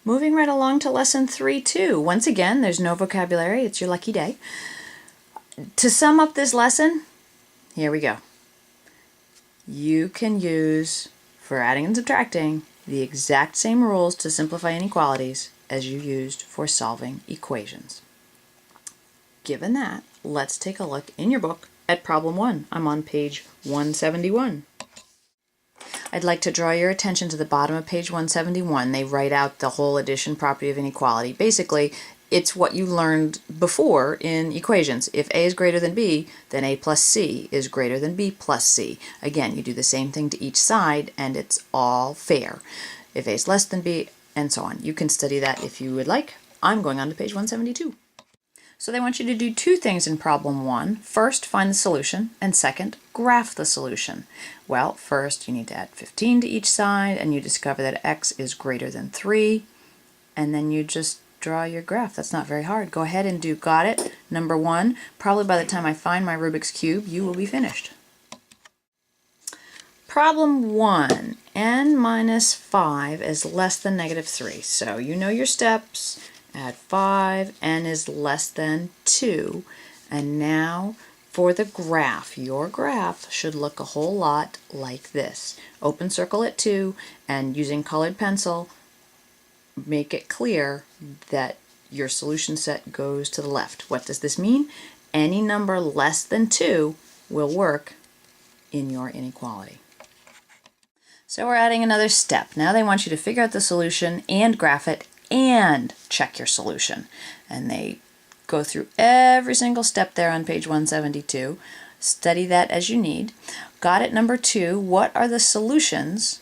Moving right along to lesson 3-2. Once again, there's no vocabulary. It's your lucky day. To sum up this lesson, here we go. You can use, for adding and subtracting, the exact same rules to simplify inequalities as you used for solving equations. Given that, let's take a look in your book at problem 1. I'm on page 171. I'd like to draw your attention to the bottom of page 171. They write out the whole addition property of inequality. Basically, it's what you learned before in equations. If A is greater than B, then A plus C is greater than B plus C. Again, you do the same thing to each side, and it's all fair. If A is less than B, and so on. You can study that if you would like. I'm going on to page 172. So they want you to do two things in problem 1. First, find the solution, and second, graph the solution. Well, first you need to add 15 to each side, and you discover that x is greater than 3, and then you just draw your graph. That's not very hard. Go ahead and do got it, number 1. Probably by the time I find my Rubik's Cube, you will be finished. Problem 1, n minus 5 is less than negative 3. So you know your steps. Add 5, n is less than 2, and now for the graph. Your graph should look a whole lot like this. Open circle at 2, and using colored pencil, make it clear that your solution set goes to the left. What does this mean? Any number less than 2 will work in your inequality. So we're adding another step. Now they want you to figure out the solution and graph it and check your solution. And they go through every single step there on page 172. Study that as you need. Got it, number 2. What are the solutions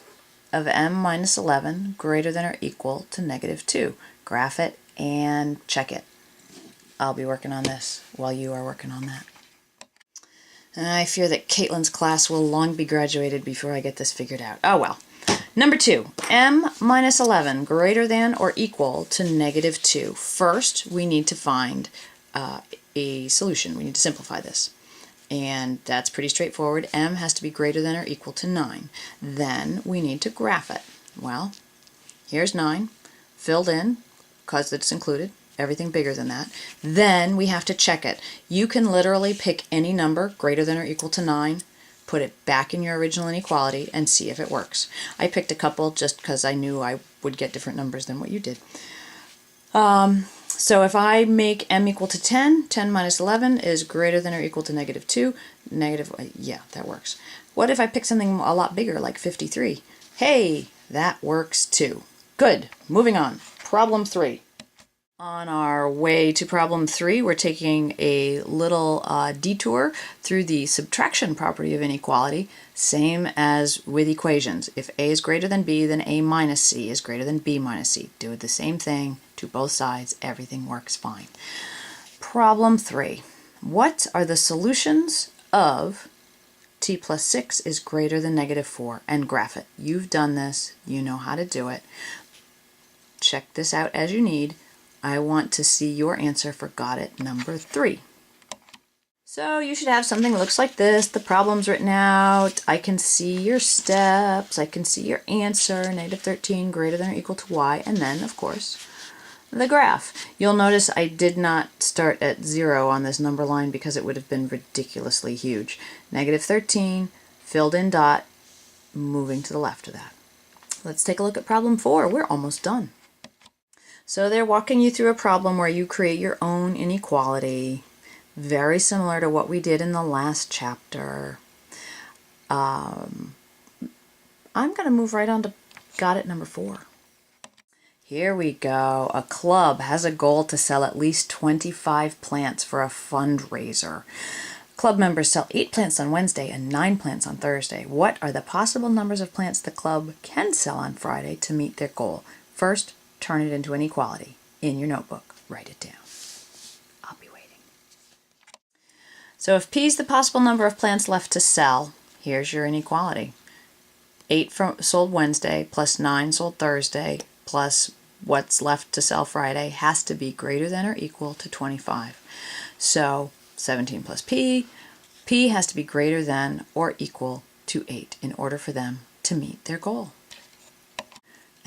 of m minus 11 greater than or equal to negative 2? Graph it and check it. I'll be working on this while you are working on that. And I fear that Caitlin's class will long be graduated before I get this figured out. Oh well. Number 2, m minus 11 greater than or equal to negative 2. First, we need to find a solution. We need to simplify this. And that's pretty straightforward. M has to be greater than or equal to 9. Then we need to graph it. Well, here's 9, filled in, because it's included, everything bigger than that. Then we have to check it. You can literally pick any number greater than or equal to 9, put it back in your original inequality, and see if it works. I picked a couple just because I knew I would get different numbers than what you did. So if I make m equal to 10, 10 minus 11 is greater than or equal to negative 2. Yeah, that works. What if I pick something a lot bigger, like 53? Hey, that works too. Good. Moving on. Problem 3. On our way to problem 3, we're taking a little detour through the subtraction property of inequality, same as with equations. If a is greater than b, then a minus c is greater than b minus c. Do the same thing to both sides. Everything works fine. Problem 3. What are the solutions of t plus 6 is greater than negative 4? And graph it. You've done this. You know how to do it. Check this out as you need. I want to see your answer for got it, number 3. So you should have something that looks like this. The problem's written out. I can see your steps. I can see your answer, negative 13 greater than or equal to y. And then, of course, the graph. You'll notice I did not start at 0 on this number line because it would have been ridiculously huge. Negative 13, filled in dot, moving to the left of that. Let's take a look at problem 4. We're almost done. So they're walking you through a problem where you create your own inequality, very similar to what we did in the last chapter. I'm going to move right on to got it, number 4. Here we go. A club has a goal to sell at least 25 plants for a fundraiser. Club members sell 8 plants on Wednesday and 9 plants on Thursday. What are the possible numbers of plants the club can sell on Friday to meet their goal? First, turn it into an equality. In your notebook, write it down. I'll be waiting. So if P is the possible number of plants left to sell, here's your inequality. 8 sold Wednesday plus 9 sold Thursday plus what's left to sell Friday has to be greater than or equal to 25. So 17 plus P has to be greater than or equal to 8 in order for them to meet their goal.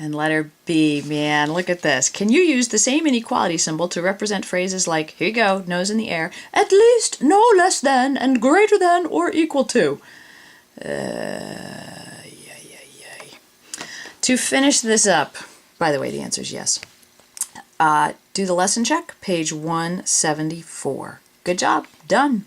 And letter B, man, look at this. Can you use the same inequality symbol to represent phrases like, here you go, nose in the air, at least, no less than, and greater than or equal to? To finish this up, by the way, the answer is yes. Do the lesson check, page 174. Good job, done.